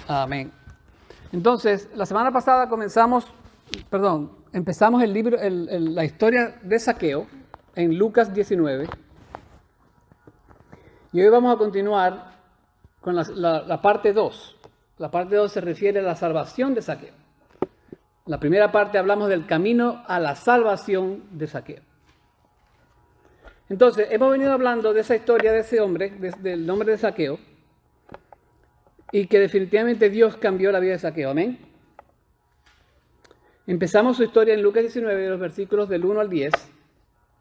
Amén. Entonces, la semana pasada empezamos el libro, la historia de Zaqueo en Lucas 19. Y hoy vamos a continuar con la parte 2. La parte 2 se refiere a la salvación de Zaqueo. La primera parte hablamos del camino a la salvación de Zaqueo. Entonces, hemos venido hablando de esa historia de ese hombre, del nombre de Zaqueo, y que definitivamente Dios cambió la vida de Zaqueo. Amén. Empezamos su historia en Lucas 19, de los versículos del 1 al 10,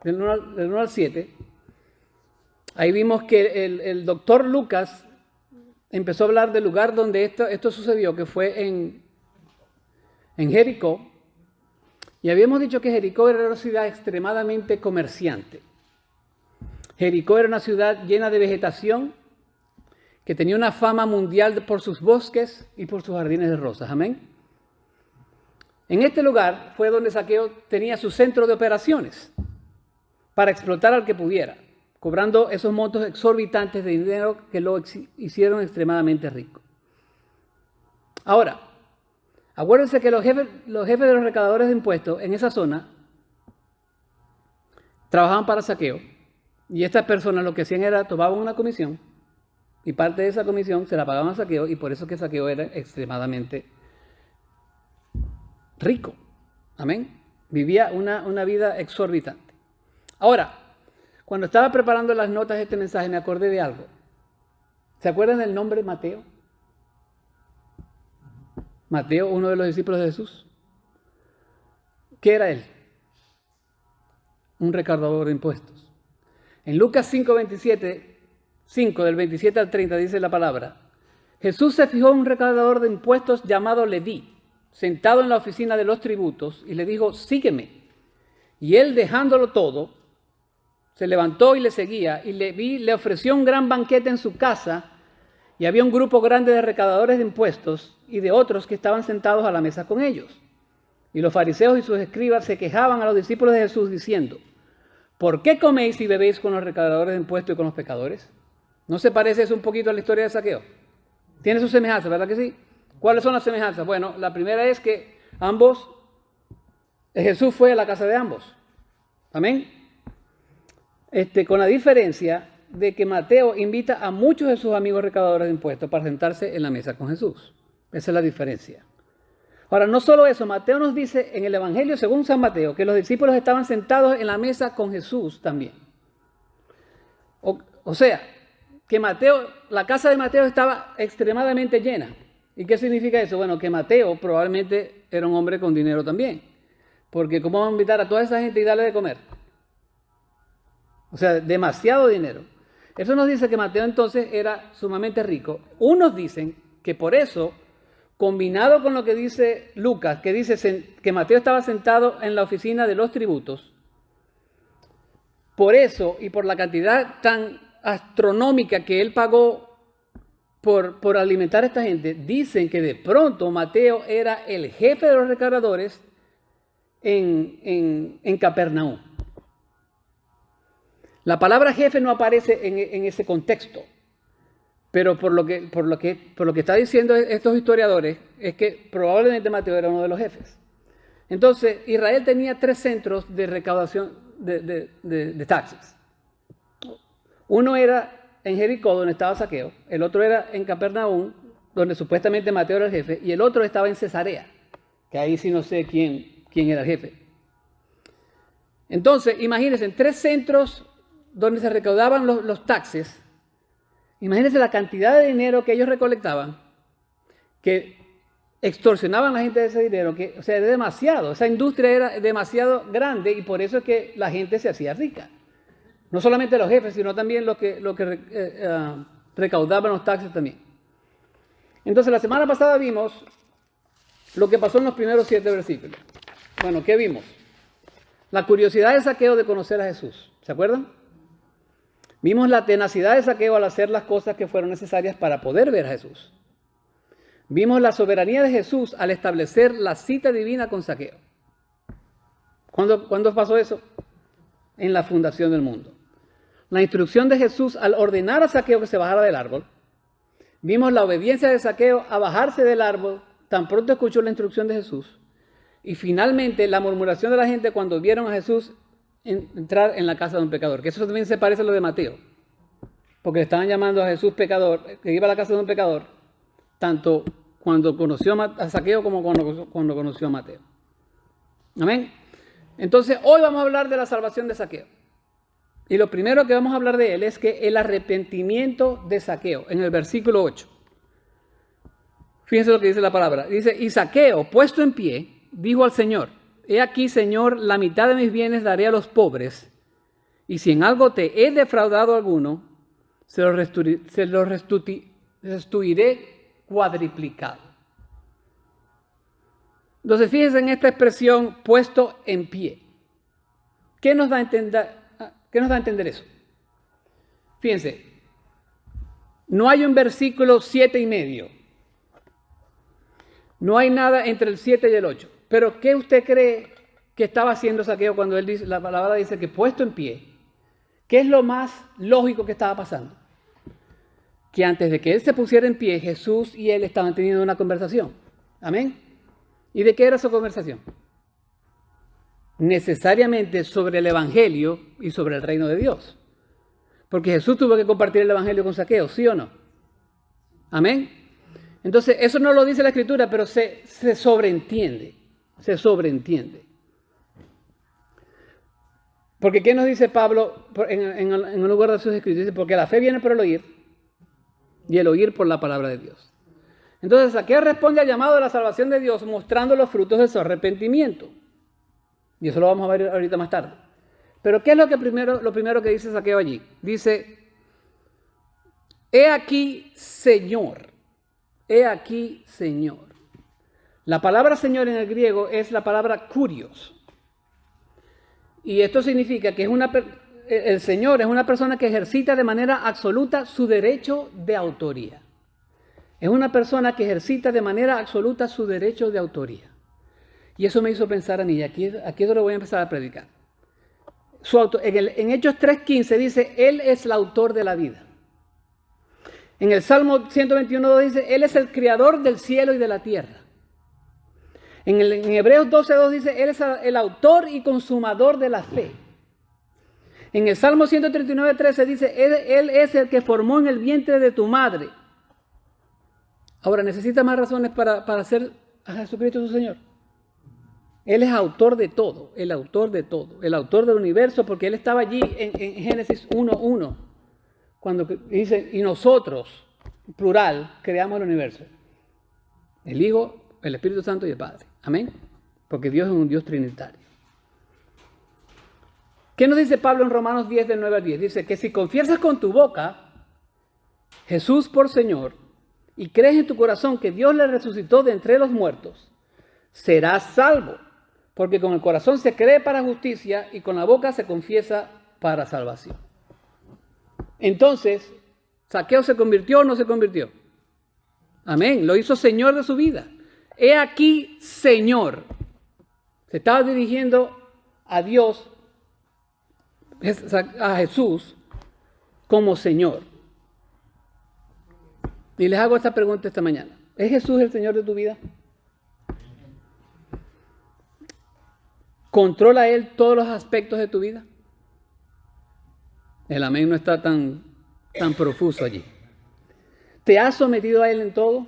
del 1 al 7. Ahí vimos que el doctor Lucas empezó a hablar del lugar donde esto sucedió, que fue en Jericó. Y habíamos dicho que Jericó era una ciudad extremadamente comerciante. Jericó era una ciudad llena de vegetación, que tenía una fama mundial por sus bosques y por sus jardines de rosas. Amén. En este lugar fue donde Zaqueo tenía su centro de operaciones para explotar al que pudiera, cobrando esos montos exorbitantes de dinero que lo hicieron extremadamente rico. Ahora, acuérdense que los jefes de los recaudadores de impuestos en esa zona trabajaban para Zaqueo, y estas personas lo que hacían era tomaban una comisión y parte de esa comisión se la pagaban a Zaqueo, y por eso que Zaqueo era extremadamente rico. Amén. Vivía una vida exorbitante. Ahora, cuando estaba preparando las notas de este mensaje, me acordé de algo. ¿Se acuerdan del nombre Mateo? Mateo, uno de los discípulos de Jesús. ¿Qué era él? Un recaudador de impuestos. En Lucas 5, del 27 al 30, dice la palabra: Jesús se fijó en un recaudador de impuestos llamado Leví, sentado en la oficina de los tributos, y le dijo: sígueme. Y él, dejándolo todo, se levantó y le seguía, y Leví le ofreció un gran banquete en su casa, y había un grupo grande de recaudadores de impuestos y de otros que estaban sentados a la mesa con ellos. Y los fariseos y sus escribas se quejaban a los discípulos de Jesús diciendo: ¿por qué coméis y bebéis con los recaudadores de impuestos y con los pecadores? ¿No se parece eso un poquito a la historia de Zaqueo? Tiene sus semejanzas, ¿verdad que sí? ¿Cuáles son las semejanzas? Bueno, la primera es que Jesús fue a la casa de ambos. Amén. Con la diferencia de que Mateo invita a muchos de sus amigos recaudadores de impuestos para sentarse en la mesa con Jesús. Esa es la diferencia. Ahora, no solo eso, Mateo nos dice en el Evangelio según San Mateo que los discípulos estaban sentados en la mesa con Jesús también. O sea, que la casa de Mateo estaba extremadamente llena. ¿Y qué significa eso? Bueno, que Mateo probablemente era un hombre con dinero también. Porque ¿cómo va a invitar a toda esa gente y darle de comer? O sea, demasiado dinero. Eso nos dice que Mateo entonces era sumamente rico. Unos dicen que por eso, combinado con lo que dice Lucas, que dice que Mateo estaba sentado en la oficina de los tributos, por eso y por la cantidad tan astronómica que él pagó por alimentar a esta gente, dicen que de pronto Mateo era el jefe de los recaudadores en Capernaum. La palabra jefe no aparece en ese contexto, pero por lo que está diciendo estos historiadores es que probablemente Mateo era uno de los jefes. Entonces, Israel tenía 3 centros de recaudación de taxes. Uno era en Jericó, donde estaba Zaqueo; el otro era en Capernaum, donde supuestamente Mateo era el jefe; y el otro estaba en Cesarea, que ahí sí no sé quién era el jefe. Entonces, imagínense, en 3 centros donde se recaudaban los taxes, imagínense la cantidad de dinero que ellos recolectaban, que extorsionaban a la gente de ese dinero, o sea, era demasiado. Esa industria era demasiado grande, y por eso es que la gente se hacía rica. No solamente los jefes, sino también los que recaudaban los taxes también. Entonces, la semana pasada vimos lo que pasó en los primeros 7 versículos. Bueno, ¿qué vimos? La curiosidad de Zaqueo de conocer a Jesús. ¿Se acuerdan? Vimos la tenacidad de Zaqueo al hacer las cosas que fueron necesarias para poder ver a Jesús. Vimos la soberanía de Jesús al establecer la cita divina con Zaqueo. ¿Cuándo pasó eso? En la fundación del mundo. La instrucción de Jesús al ordenar a Zaqueo que se bajara del árbol. Vimos la obediencia de Zaqueo a bajarse del árbol, tan pronto escuchó la instrucción de Jesús. Y finalmente la murmuración de la gente cuando vieron a Jesús entrar en la casa de un pecador. Que eso también se parece a lo de Mateo. Porque le estaban llamando a Jesús pecador, que iba a la casa de un pecador, tanto cuando conoció a Zaqueo como cuando conoció a Mateo. Amén. Entonces, hoy vamos a hablar de la salvación de Zaqueo. Y lo primero que vamos a hablar de él es que el arrepentimiento de Zaqueo, en el versículo 8. Fíjense lo que dice la palabra. Dice, y Zaqueo, puesto en pie, dijo al Señor, he aquí, Señor, la mitad de mis bienes daré a los pobres, y si en algo te he defraudado a alguno, se lo restituiré cuadriplicado. Entonces, fíjense en esta expresión, puesto en pie. ¿Qué nos da a entender eso? Fíjense, no hay un versículo 7:5. No hay nada entre el 7 y el 8. Pero ¿qué usted cree que estaba haciendo Zaqueo cuando él dice, la palabra dice que puesto en pie? ¿Qué es lo más lógico que estaba pasando? Que antes de que él se pusiera en pie, Jesús y él estaban teniendo una conversación. ¿Amén? ¿Y de qué era su conversación? Necesariamente sobre el Evangelio y sobre el reino de Dios. Porque Jesús tuvo que compartir el Evangelio con Zaqueo, ¿sí o no? ¿Amén? Entonces, eso no lo dice la Escritura, pero se sobreentiende. Se sobreentiende. Porque ¿qué nos dice Pablo en un lugar de sus escritos? Dice, porque la fe viene por el oír y el oír por la palabra de Dios. Entonces, Zaqueo responde al llamado de la salvación de Dios mostrando los frutos de su arrepentimiento. Y eso lo vamos a ver ahorita más tarde. Pero ¿qué es lo primero que dice Zaqueo allí? Dice, he aquí, Señor. He aquí, Señor. La palabra Señor en el griego es la palabra kurios. Y esto significa que el Señor es una persona que ejercita de manera absoluta su derecho de autoría. Es una persona que ejercita de manera absoluta su derecho de autoría. Y eso me hizo pensar a mí, y aquí es donde voy a empezar a predicar. En Hechos 3:15 dice, Él es el autor de la vida. En el Salmo 121 dice, Él es el creador del cielo y de la tierra. En Hebreos 12:2 dice, Él es el autor y consumador de la fe. En el Salmo 139:13 dice, Él es el que formó en el vientre de tu madre. Ahora, ¿necesita más razones para hacer a Jesucristo su Señor? Él es autor de todo, el autor del universo, porque Él estaba allí en Génesis 1:1, cuando dice, y nosotros, plural, creamos el universo. El Hijo, el Espíritu Santo y el Padre. Amén. Porque Dios es un Dios trinitario. ¿Qué nos dice Pablo en Romanos 10, del 9 al 10? Dice que si confiesas con tu boca Jesús por Señor y crees en tu corazón que Dios le resucitó de entre los muertos, serás salvo. Porque con el corazón se cree para justicia y con la boca se confiesa para salvación. Entonces, ¿Zaqueo se convirtió o no se convirtió? Amén, lo hizo Señor de su vida. He aquí, Señor. Se estaba dirigiendo a Dios, a Jesús, como Señor. Y les hago esta pregunta esta mañana. ¿Es Jesús el Señor de tu vida? ¿Controla Él todos los aspectos de tu vida? El amén no está tan profuso allí. ¿Te has sometido a Él en todo?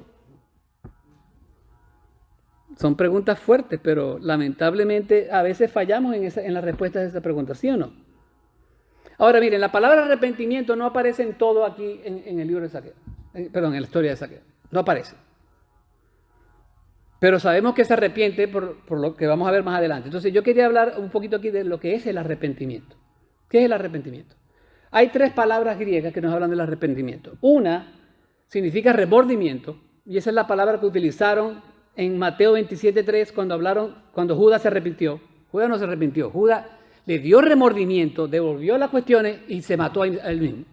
Son preguntas fuertes, pero lamentablemente a veces fallamos en la respuesta de esa pregunta, ¿sí o no? Ahora miren, la palabra arrepentimiento no aparece en todo aquí en el libro de Zaqueo. En la historia de Zaqueo. No aparece. Pero sabemos que se arrepiente por lo que vamos a ver más adelante. Entonces yo quería hablar un poquito aquí de lo que es el arrepentimiento. ¿Qué es el arrepentimiento? Hay 3 palabras griegas que nos hablan del arrepentimiento. Una significa remordimiento, y esa es la palabra que utilizaron en Mateo 27:3 cuando Judas se arrepintió. Judas no se arrepintió, Judas le dio remordimiento, devolvió las cuestiones y se mató a él mismo.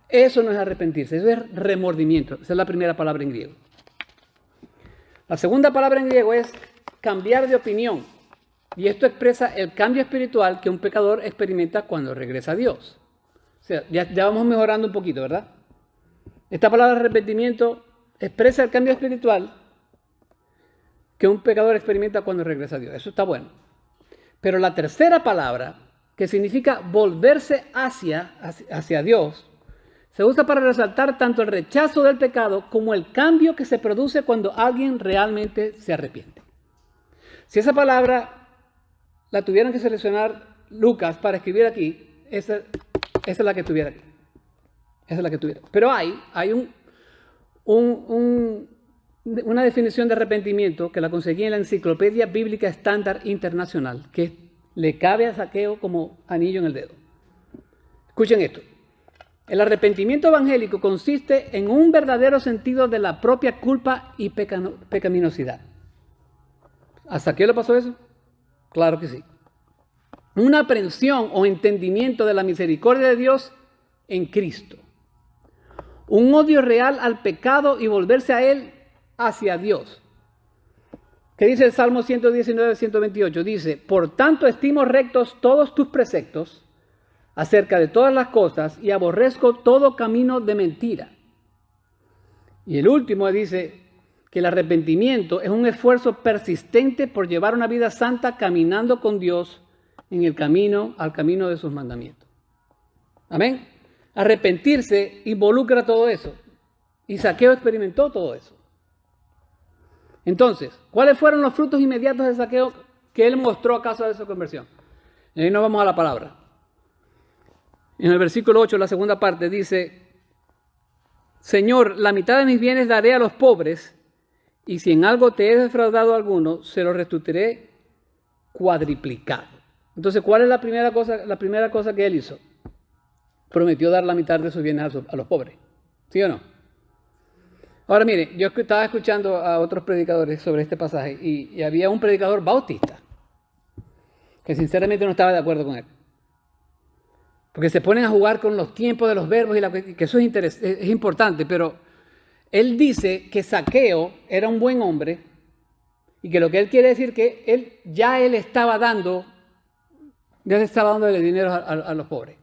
Eso no es arrepentirse, eso es remordimiento. Esa es la primera palabra en griego. La segunda palabra en griego es cambiar de opinión. Y esto expresa el cambio espiritual que un pecador experimenta cuando regresa a Dios. O sea, ya vamos mejorando un poquito, ¿verdad? Esta palabra arrepentimiento expresa el cambio espiritual que un pecador experimenta cuando regresa a Dios. Eso está bueno. Pero la tercera palabra, que significa volverse hacia Dios, se usa para resaltar tanto el rechazo del pecado como el cambio que se produce cuando alguien realmente se arrepiente. Si esa palabra la tuvieran que seleccionar Lucas para escribir aquí, esa es la que tuviera aquí. Esa es la que tuviera. Pero hay una definición de arrepentimiento que la conseguí en la Enciclopedia Bíblica Estándar Internacional, que le cabe a Zaqueo como anillo en el dedo. Escuchen esto. El arrepentimiento evangélico consiste en un verdadero sentido de la propia culpa y pecaminosidad. ¿A Zaqueo le pasó eso? Claro que sí. Una aprehensión o entendimiento de la misericordia de Dios en Cristo. Un odio real al pecado y volverse a él hacia Dios. ¿Qué dice el Salmo 119, 128? Dice, por tanto estimo rectos todos tus preceptos acerca de todas las cosas y aborrezco todo camino de mentira. Y el último dice que el arrepentimiento es un esfuerzo persistente por llevar una vida santa caminando con Dios en el camino, al camino de sus mandamientos. Amén. Arrepentirse involucra todo eso. Y Zaqueo experimentó todo eso. Entonces, ¿cuáles fueron los frutos inmediatos de Zaqueo que él mostró a causa de su conversión? Y ahí nos vamos a la palabra. En el versículo 8, la segunda parte, dice, Señor, la mitad de mis bienes daré a los pobres, y si en algo te he defraudado a alguno, se lo restituiré cuadriplicado. Entonces, ¿cuál es la primera cosa que él hizo? Prometió dar la mitad de sus bienes a los pobres. ¿Sí o no? Ahora mire, yo estaba escuchando a otros predicadores sobre este pasaje y había un predicador bautista que sinceramente no estaba de acuerdo con él. Porque se ponen a jugar con los tiempos de los verbos y que eso es importante, pero él dice que Zaqueo era un buen hombre y que lo que él quiere decir que él estaba dando el dinero a los pobres.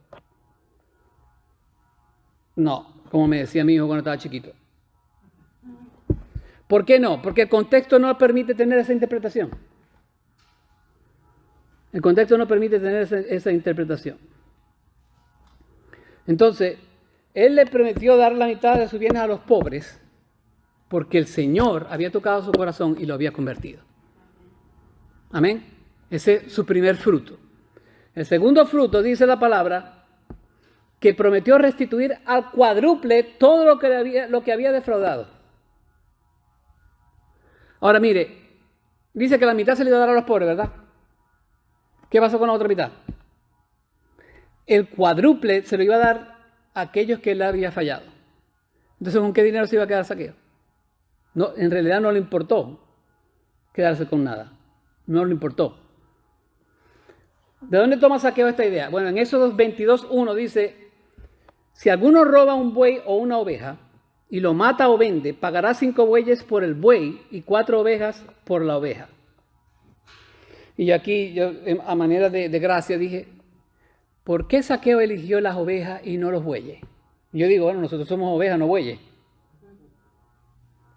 No, como me decía mi hijo cuando estaba chiquito. ¿Por qué no? Porque el contexto no permite tener esa interpretación. El contexto no permite tener esa interpretación. Entonces, él le prometió dar la mitad de sus bienes a los pobres porque el Señor había tocado su corazón y lo había convertido. Amén. Ese es su primer fruto. El segundo fruto, dice la palabra, que prometió restituir al cuádruple todo lo que había defraudado. Ahora mire, dice que la mitad se le iba a dar a los pobres, ¿verdad? ¿Qué pasó con la otra mitad? El cuádruple se lo iba a dar a aquellos que él había fallado. Entonces, ¿con qué dinero se iba a quedar Zaqueo? No, en realidad no le importó quedarse con nada. No le importó. ¿De dónde toma Zaqueo esta idea? Bueno, en Éxodo 22:1 dice, si alguno roba un buey o una oveja y lo mata o vende, pagará 5 bueyes por el buey y 4 ovejas por la oveja. Y aquí yo, a manera de gracia, dije, ¿por qué Zaqueo eligió las ovejas y no los bueyes? Yo digo, bueno, nosotros somos ovejas, no bueyes.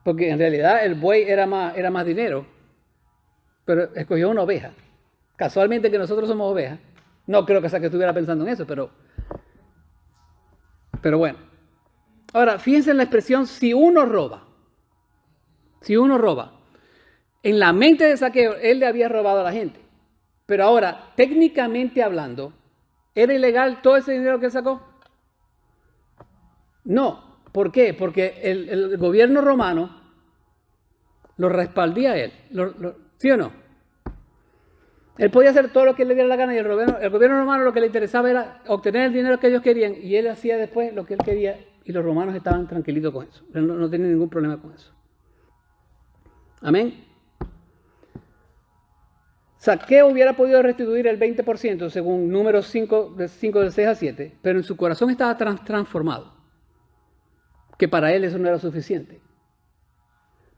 Porque en realidad el buey era más dinero, pero escogió una oveja. Casualmente que nosotros somos ovejas. No creo que Zaqueo estuviera pensando en eso, pero bueno. Ahora, fíjense en la expresión si uno roba. Si uno roba. En la mente de Zaqueo, él le había robado a la gente. Pero ahora, técnicamente hablando, ¿era ilegal todo ese dinero que él sacó? No. ¿Por qué? Porque el gobierno romano lo respaldía a él. ¿Sí o no? Él podía hacer todo lo que le diera la gana y el gobierno romano lo que le interesaba era obtener el dinero que ellos querían y él hacía después lo que él quería y los romanos estaban tranquilitos con eso. No tenían ningún problema con eso. Amén. Zaqueo hubiera podido restituir el 20% según Números 5 del 6 a 7, pero en su corazón estaba transformado. Que para él eso no era suficiente.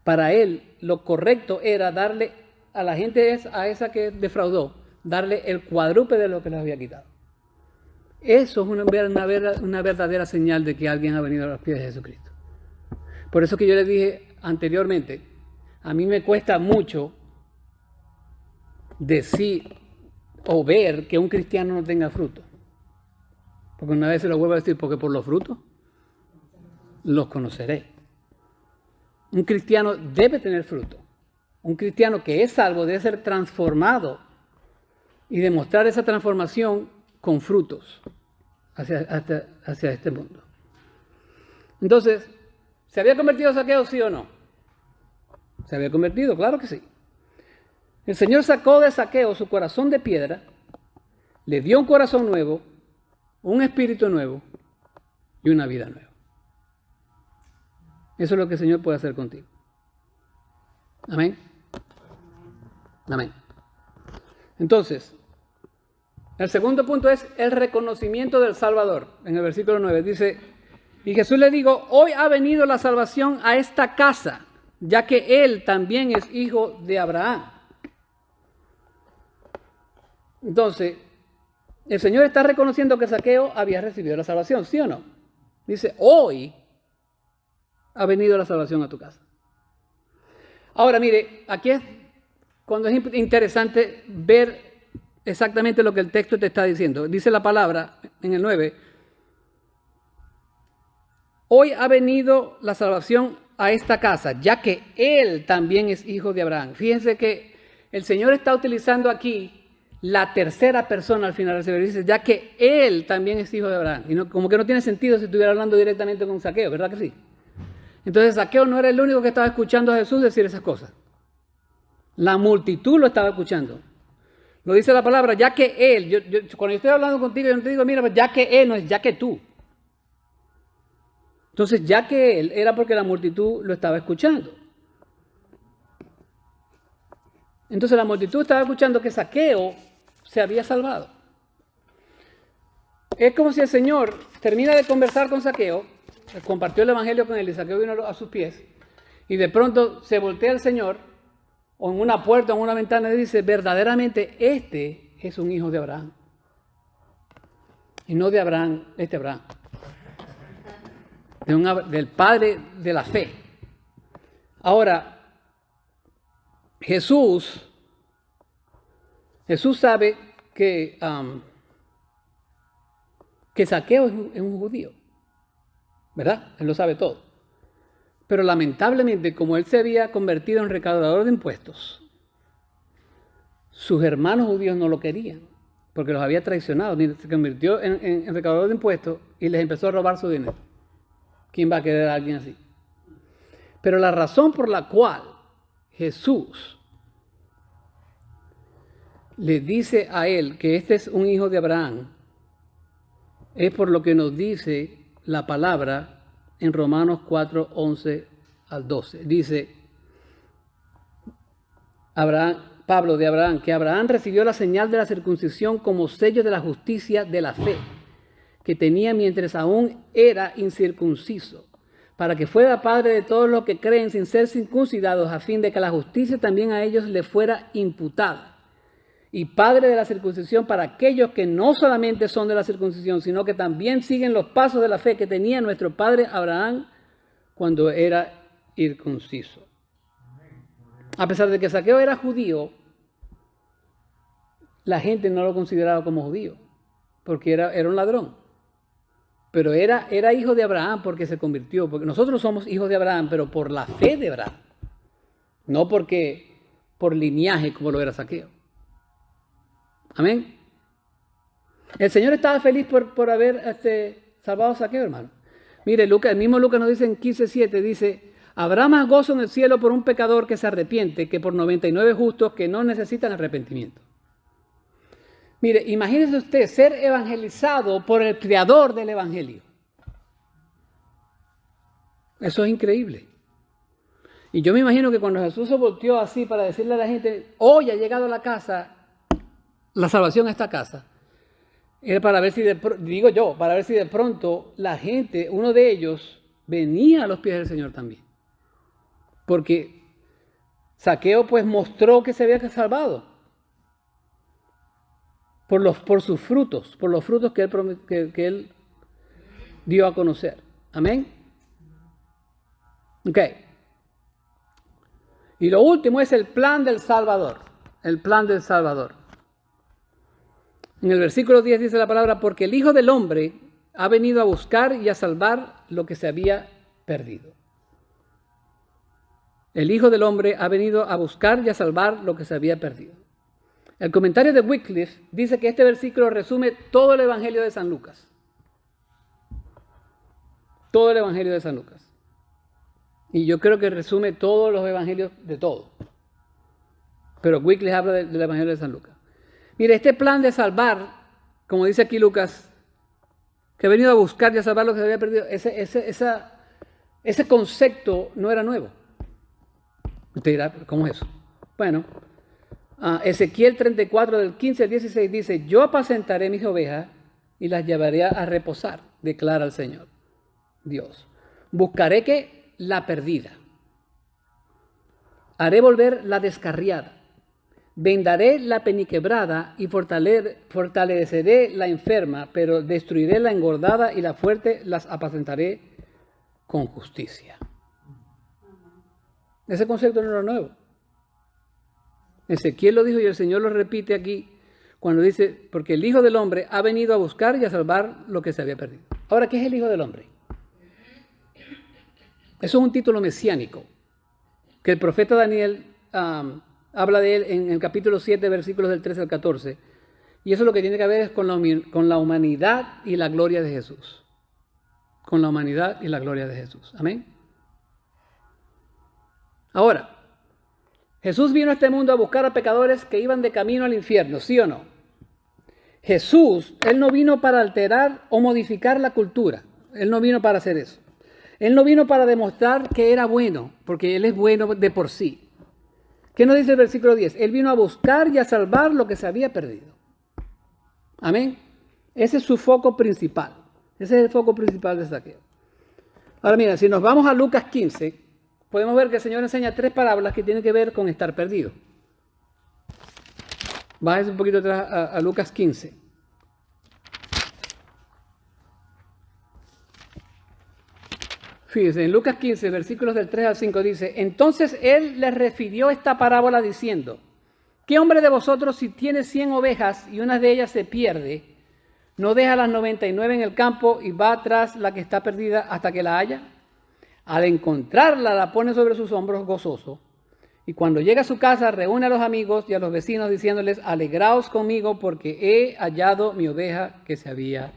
Para él lo correcto era darle a la gente a esa que defraudó, darle el cuádruple de lo que les había quitado. Eso es una verdadera señal de que alguien ha venido a los pies de Jesucristo. Por eso que yo les dije anteriormente, a mí me cuesta mucho decir o ver que un cristiano no tenga fruto. Porque una vez se lo vuelvo a decir, porque por los frutos los conoceré. Un cristiano debe tener fruto. Un cristiano que es salvo debe ser transformado y demostrar esa transformación con frutos hacia este mundo. Entonces, ¿se había convertido Zaqueo, sí o no? Se había convertido, claro que sí. El Señor sacó de Zaqueo su corazón de piedra, le dio un corazón nuevo, un espíritu nuevo y una vida nueva. Eso es lo que el Señor puede hacer contigo. Amén. Amén. Entonces, el segundo punto es el reconocimiento del Salvador. En el versículo 9 dice, y Jesús le dijo, hoy ha venido la salvación a esta casa, ya que él también es hijo de Abraham. Entonces, el Señor está reconociendo que Zaqueo había recibido la salvación, ¿sí o no? Dice, hoy ha venido la salvación a tu casa. Ahora, mire, aquí es cuando es interesante ver exactamente lo que el texto te está diciendo. Dice la palabra en el 9, hoy ha venido la salvación a esta casa, ya que él también es hijo de Abraham. Fíjense que el Señor está utilizando aquí la tercera persona al final del versículo, dice, ya que él también es hijo de Abraham. Y no, como que no tiene sentido si estuviera hablando directamente con Zaqueo, ¿verdad que sí? Entonces Zaqueo no era el único que estaba escuchando a Jesús decir esas cosas. La multitud lo estaba escuchando. Lo dice la palabra, ya que él, cuando yo estoy hablando contigo, yo no te digo, mira, ya que él, no es ya que tú. Entonces, ya que él, era porque la multitud lo estaba escuchando. Entonces la multitud estaba escuchando que Zaqueo se había salvado. Es como si el Señor termina de conversar con Zaqueo, compartió el evangelio con él y Zaqueo vino a sus pies, y de pronto se voltea el Señor, o en una puerta o en una ventana, y dice, verdaderamente este es un hijo de Abraham. Y no de Abraham, Abraham. Del padre de la fe. Ahora, Jesús sabe que Zaqueo es un judío, ¿verdad? Él lo sabe todo. Pero lamentablemente, como él se había convertido en recaudador de impuestos, sus hermanos judíos no lo querían, porque los había traicionado. Se convirtió en recaudador de impuestos y les empezó a robar su dinero. ¿Quién va a querer a alguien así? Pero la razón por la cual Jesús le dice a él que este es un hijo de Abraham es por lo que nos dice la palabra en Romanos 4, 11 al 12. Dice Pablo de Abraham, que Abraham recibió la señal de la circuncisión como sello de la justicia de la fe, que tenía mientras aún era incircunciso, para que fuera padre de todos los que creen sin ser circuncidados, a fin de que la justicia también a ellos les fuera imputada. Y padre de la circuncisión para aquellos que no solamente son de la circuncisión, sino que también siguen los pasos de la fe que tenía nuestro padre Abraham cuando era circunciso. A pesar de que Zaqueo era judío, la gente no lo consideraba como judío, porque era un ladrón. Pero era hijo de Abraham porque se convirtió, porque nosotros somos hijos de Abraham, pero por la fe de Abraham, no por linaje como lo era Zaqueo. Amén. El Señor estaba feliz por haber salvado a Zaqueo, hermano. Mire, el mismo Lucas nos dice en 15:7, dice, habrá más gozo en el cielo por un pecador que se arrepiente que por 99 justos que no necesitan arrepentimiento. Mire, imagínese usted ser evangelizado por el creador del evangelio. Eso es increíble. Y yo me imagino que cuando Jesús se volteó así para decirle a la gente, hoy ha llegado a la casa, la salvación a esta casa, era para ver si para ver si de pronto la gente, uno de ellos, venía a los pies del Señor también. Porque Zaqueo pues mostró que se había salvado. Por sus frutos, por los frutos que él dio a conocer. Amén. Ok. Y lo último es el plan del Salvador. El plan del Salvador. En el versículo 10 dice la palabra, porque el Hijo del Hombre ha venido a buscar y a salvar lo que se había perdido. El Hijo del Hombre ha venido a buscar y a salvar lo que se había perdido. El comentario de Wycliffe dice que este versículo resume todo el Evangelio de San Lucas. Todo el Evangelio de San Lucas. Y yo creo que resume todos los evangelios de todo. Pero Wycliffe habla del Evangelio de San Lucas. Mire, este plan de salvar, como dice aquí Lucas, que ha venido a buscar y a salvar lo que se había perdido, ese concepto no era nuevo. Usted dirá, ¿cómo es eso? Bueno, Ezequiel 34, del 15 al 16 dice, yo apacentaré mis ovejas y las llevaré a reposar, declara el Señor, Dios. Buscaré que la perdida. Haré volver la descarriada. Vendaré la peniquebrada y fortaleceré la enferma, pero destruiré la engordada y la fuerte las apacentaré con justicia. Ese concepto no era nuevo. Ezequiel lo dijo y el Señor lo repite aquí cuando dice, porque el Hijo del Hombre ha venido a buscar y a salvar lo que se había perdido. Ahora, ¿qué es el Hijo del Hombre? Eso es un título mesiánico, que el profeta Daniel habla de él en el capítulo 7, versículos del 13 al 14. Y eso lo que tiene que ver es con la humanidad y la gloria de Jesús. Con la humanidad y la gloria de Jesús. Amén. Ahora, Jesús vino a este mundo a buscar a pecadores que iban de camino al infierno, ¿sí o no? Jesús, Él no vino para alterar o modificar la cultura. Él no vino para hacer eso. Él no vino para demostrar que era bueno, porque Él es bueno de por sí. ¿Qué nos dice el versículo 10? Él vino a buscar y a salvar lo que se había perdido. Amén. Ese es su foco principal. Ese es el foco principal de Zaqueo. Ahora mira, si nos vamos a Lucas 15, podemos ver que el Señor enseña 3 parábolas que tienen que ver con estar perdido. Bájese un poquito atrás a Lucas 15. Fíjense, en Lucas 15, versículos del 3 al 5 dice, entonces Él les refirió esta parábola diciendo, ¿qué hombre de vosotros si tiene 100 ovejas y una de ellas se pierde, no deja las 99 en el campo y va tras la que está perdida hasta que la haya? Al encontrarla la pone sobre sus hombros gozoso y cuando llega a su casa reúne a los amigos y a los vecinos diciéndoles, alegraos conmigo porque he hallado mi oveja que se había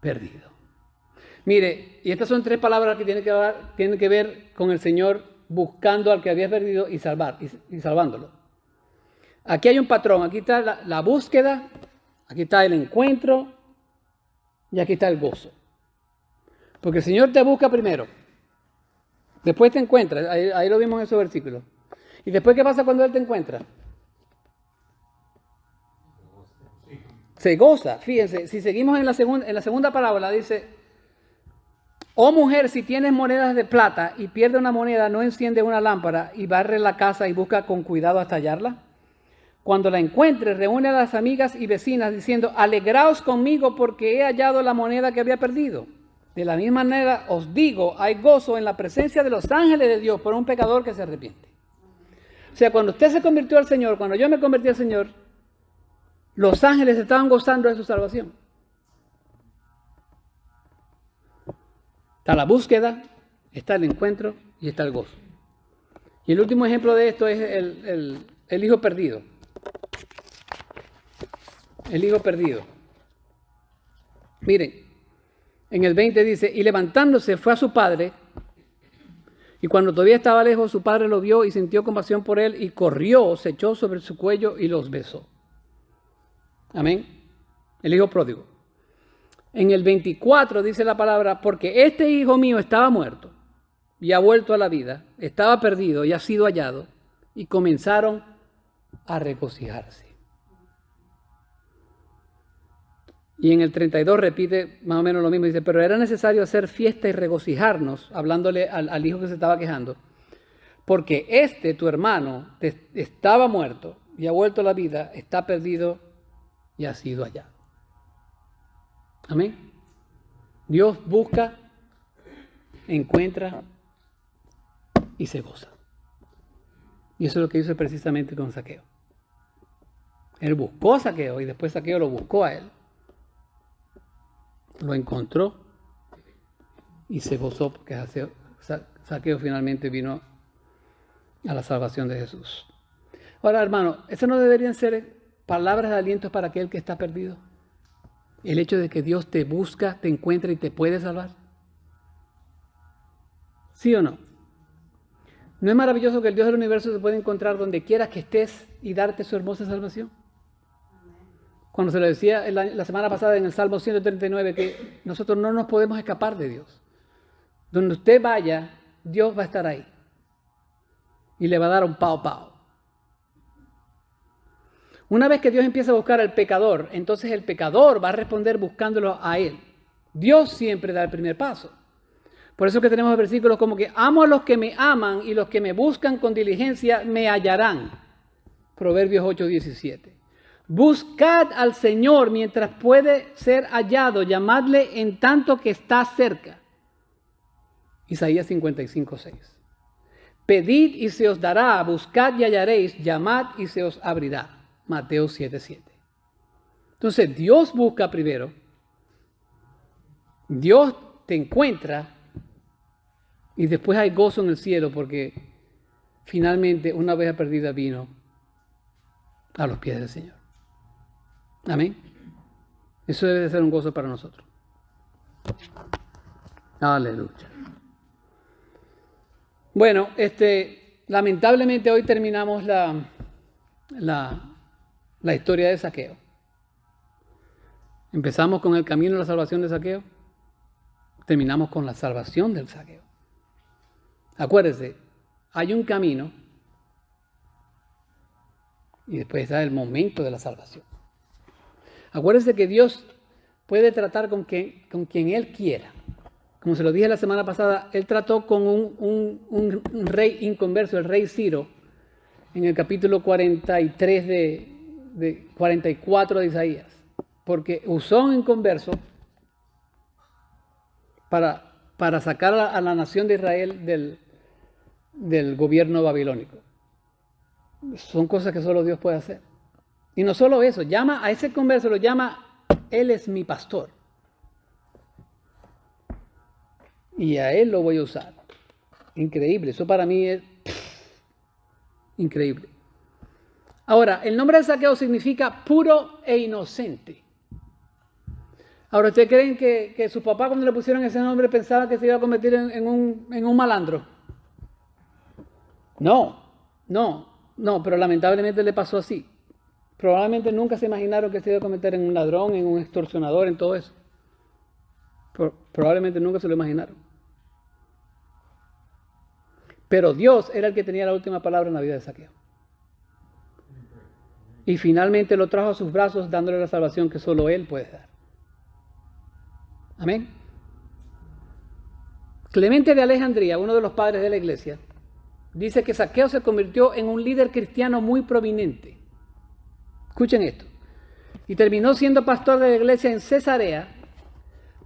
perdido. Mire, y estas son 3 palabras que tienen que ver con el Señor buscando al que había perdido y salvándolo. Aquí hay un patrón, aquí está la búsqueda, aquí está el encuentro y aquí está el gozo. Porque el Señor te busca primero, después te encuentra, ahí lo vimos en esos versículos. ¿Y después qué pasa cuando Él te encuentra? Se goza, fíjense, si seguimos en la segunda parábola dice, oh mujer, si tienes monedas de plata y pierde una moneda, ¿no enciende una lámpara y barre la casa y busca con cuidado hasta hallarla? Cuando la encuentre, reúne a las amigas y vecinas diciendo, alegraos conmigo porque he hallado la moneda que había perdido. De la misma manera os digo, hay gozo en la presencia de los ángeles de Dios por un pecador que se arrepiente. O sea, cuando usted se convirtió al Señor, cuando yo me convertí al Señor, los ángeles estaban gozando de su salvación. Está la búsqueda, está el encuentro y está el gozo. Y el último ejemplo de esto es el hijo perdido. El hijo perdido. Miren, en el 20 dice, y levantándose fue a su padre, y cuando todavía estaba lejos, su padre lo vio y sintió compasión por él, y corrió, se echó sobre su cuello y los besó. Amén. El hijo pródigo. En el 24 dice la palabra, porque este hijo mío estaba muerto y ha vuelto a la vida, estaba perdido y ha sido hallado, y comenzaron a regocijarse. Y en el 32 repite más o menos lo mismo, dice, pero era necesario hacer fiesta y regocijarnos, hablándole al hijo que se estaba quejando, porque tu hermano, estaba muerto y ha vuelto a la vida, está perdido y ha sido hallado. Amén. Dios busca, encuentra y se goza. Y eso es lo que hizo precisamente con Zaqueo. Él buscó a Zaqueo y después Zaqueo lo buscó a él. Lo encontró y se gozó porque Zaqueo finalmente vino a la salvación de Jesús. Ahora, hermano, ¿eso no deberían ser palabras de aliento para aquel que está perdido? El hecho de que Dios te busca, te encuentra y te puede salvar. ¿Sí o no? ¿No es maravilloso que el Dios del universo te puede encontrar donde quieras que estés y darte su hermosa salvación? Cuando se lo decía la semana pasada en el Salmo 139, que nosotros no nos podemos escapar de Dios. Donde usted vaya, Dios va a estar ahí. Y le va a dar un pao. Una vez que Dios empieza a buscar al pecador, entonces el pecador va a responder buscándolo a Él. Dios siempre da el primer paso. Por eso que tenemos versículos como que amo a los que me aman y los que me buscan con diligencia me hallarán. Proverbios 8:17. Buscad al Señor mientras puede ser hallado, llamadle en tanto que está cerca. Isaías 55:6. Pedid y se os dará, buscad y hallaréis, llamad y se os abrirá. Mateo 7:7. Entonces Dios busca primero, Dios te encuentra y después hay gozo en el cielo porque finalmente una oveja perdida vino a los pies del Señor. Amén. Eso debe de ser un gozo para nosotros. Aleluya. Bueno, lamentablemente hoy terminamos la historia de Zaqueo. Empezamos con el camino de la salvación de Zaqueo. Terminamos con la salvación del Zaqueo. Acuérdese, hay un camino y después está el momento de la salvación. Acuérdese que Dios puede tratar con quien Él quiera. Como se lo dije la semana pasada, Él trató con un rey inconverso, el rey Ciro, en el capítulo 43 de 44 de Isaías, porque usó un inconverso para sacar a la nación de Israel del gobierno babilónico. Son cosas que solo Dios puede hacer. Y no solo eso, llama a ese converso, lo llama, Él es mi pastor. Y a Él lo voy a usar. Increíble, eso para mí es increíble. Ahora, el nombre de Zaqueo significa puro e inocente. Ahora, ¿ustedes creen que su papá cuando le pusieron ese nombre pensaba que se iba a convertir en un malandro? No, pero lamentablemente le pasó así. Probablemente nunca se imaginaron que se iba a convertir en un ladrón, en un extorsionador, en todo eso. Probablemente nunca se lo imaginaron. Pero Dios era el que tenía la última palabra en la vida de Zaqueo. Y finalmente lo trajo a sus brazos dándole la salvación que solo Él puede dar. Amén. Clemente de Alejandría, uno de los padres de la iglesia, dice que Zaqueo se convirtió en un líder cristiano muy prominente. Escuchen esto. Y terminó siendo pastor de la iglesia en Cesarea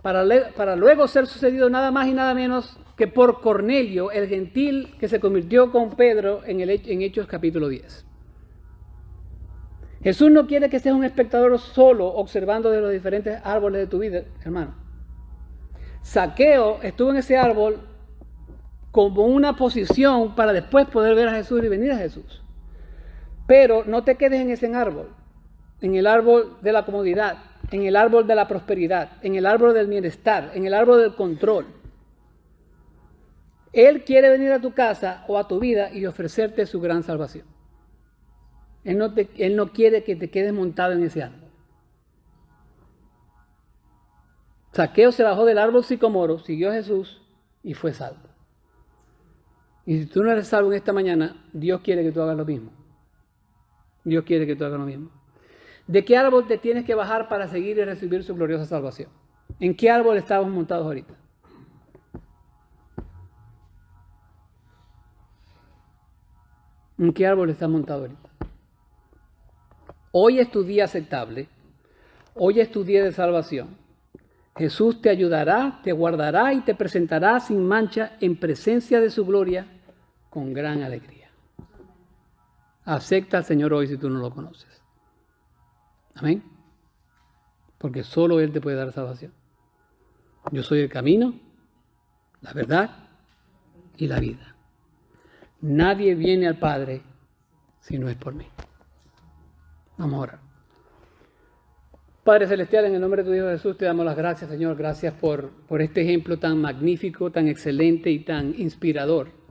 para luego ser sucedido nada más y nada menos que por Cornelio, el gentil que se convirtió con Pedro en Hechos capítulo 10. Jesús no quiere que seas un espectador solo observando de los diferentes árboles de tu vida, hermano. Zaqueo estuvo en ese árbol como una posición para después poder ver a Jesús y venir a Jesús. Pero no te quedes en el árbol de la comodidad, en el árbol de la prosperidad, en el árbol del bienestar, en el árbol del control. Él quiere venir a tu casa o a tu vida y ofrecerte su gran salvación. Él no quiere que te quedes montado en ese árbol. Zaqueo se bajó del árbol sicomoro, siguió a Jesús y fue salvo. Y si tú no eres salvo en esta mañana, Dios quiere que tú hagas lo mismo. Dios quiere que tú hagas lo mismo. ¿De qué árbol te tienes que bajar para seguir y recibir su gloriosa salvación? ¿En qué árbol estamos montados ahorita? ¿En qué árbol estás montado ahorita? Hoy es tu día aceptable. Hoy es tu día de salvación. Jesús te ayudará, te guardará y te presentará sin mancha en presencia de su gloria con gran alegría. Acepta al Señor hoy si tú no lo conoces. Amén. Porque solo Él te puede dar salvación. Yo soy el camino, la verdad y la vida. Nadie viene al Padre si no es por mí. Vamos a orar. Padre Celestial, en el nombre de tu Hijo Jesús, te damos las gracias, Señor. Gracias por este ejemplo tan magnífico, tan excelente y tan inspirador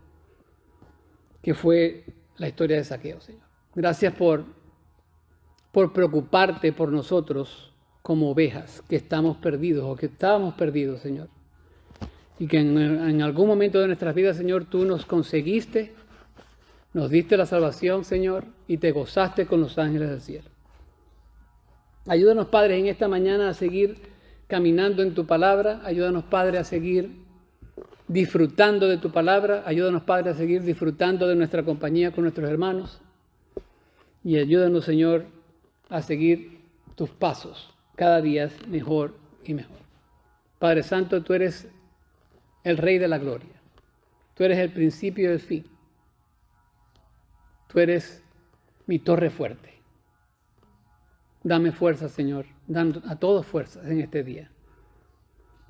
que fue la historia de Zaqueo, Señor. Gracias por preocuparte por nosotros como ovejas que estamos perdidos o que estábamos perdidos, Señor. Y que en algún momento de nuestras vidas, Señor, tú nos conseguiste, nos diste la salvación, Señor, y te gozaste con los ángeles del cielo. Ayúdanos, Padre, en esta mañana a seguir caminando en tu palabra. Ayúdanos, Padre, a seguir disfrutando de tu palabra. Ayúdanos, Padre, a seguir disfrutando de nuestra compañía con nuestros hermanos. Y ayúdanos, Señor, a seguir tus pasos cada día mejor y mejor. Padre Santo, tú eres el Rey de la Gloria. Tú eres el principio y el fin. Tú eres mi torre fuerte. Dame fuerza, Señor. Dame a todos fuerzas en este día.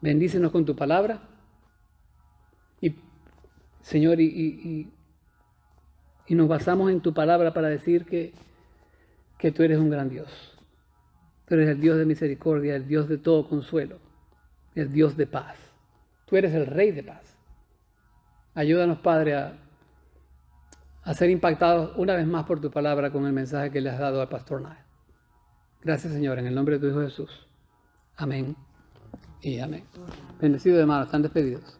Bendícenos con tu palabra. Y, Señor, y nos basamos en tu palabra para decir que tú eres un gran Dios. Tú eres el Dios de misericordia, el Dios de todo consuelo, el Dios de paz. Tú eres el Rey de paz. Ayúdanos, Padre, a ser impactados una vez más por tu palabra con el mensaje que le has dado al pastor Nael. Gracias, Señor, en el nombre de tu Hijo Jesús. Amén y amén. Bendecidos, hermanos, están despedidos.